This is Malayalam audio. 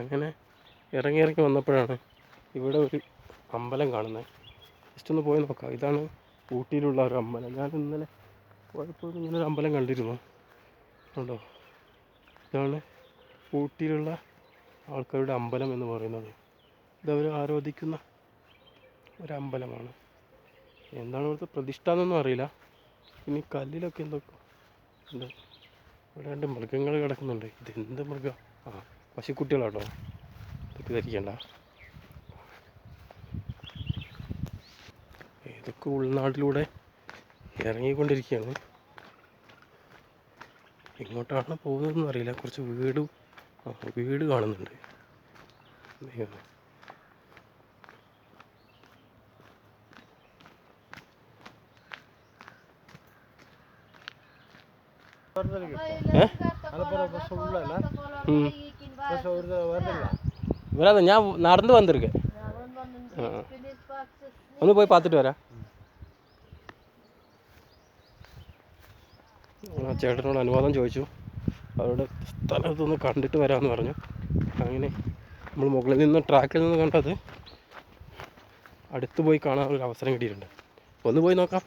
അങ്ങനെ ഇറങ്ങി വന്നപ്പോഴാണ് ഇവിടെ ഒരു അമ്പലം കാണുന്നത്. ജസ്റ്റ് ഒന്ന് പോയി നോക്കാം. ഇതാണ് ഊട്ടിയിലുള്ള ഒരു അമ്പലം. ഞാൻ ഇന്നലെ പോയപ്പോൾ ഇങ്ങനൊരു അമ്പലം കണ്ടിരുന്നു. ഉണ്ടോ? ഇതാണ് ഊട്ടിയിലുള്ള ആൾക്കാരുടെ അമ്പലം എന്ന് പറയുന്നത്. ഇതവർ ആരാധിക്കുന്ന ഒരമ്പലമാണ്. എന്താണ് ഇവിടുത്തെ പ്രതിഷ്ഠ എന്നൊന്നും അറിയില്ല. ഇനി കല്ലിലൊക്കെ എന്തൊക്കെ ഉണ്ട്. ഇവിടെ 2 മൃഗങ്ങൾ കിടക്കുന്നുണ്ട്. ഇതെന്ത് മൃഗം? പശുക്കുട്ടികളാട്ടോ, തെറ്റിദ്ധരിക്കണ്ട. ഏതൊക്കെ ഉൾനാട്ടിലൂടെ ഇറങ്ങിക്കൊണ്ടിരിക്കുകയാണ്. എങ്ങോട്ടാണ് പോകുന്നതെന്ന് അറിയില്ല. കുറച്ച് വീട് കാണുന്നുണ്ട്. വരാതെ ഞാൻ നടന്നു വന്നിരിക്കേ. ഒന്ന് പോയി பார்த்துட்டு വരാം. ചേട്ടനോട് അനുവാദം ചോദിച്ചു. അവരുടെ സ്ഥലത്തൊന്ന് കണ്ടിട്ട് വരാമെന്ന് പറഞ്ഞു. അങ്ങനെ നമ്മൾ മുകളിൽ നിന്ന് ട്രാക്കിൽ നിന്ന് കണ്ടത് അടുത്ത് പോയി കാണാനൊരു അവസരം കിട്ടിയിട്ടുണ്ട്. ഒന്ന് പോയി നോക്കാം.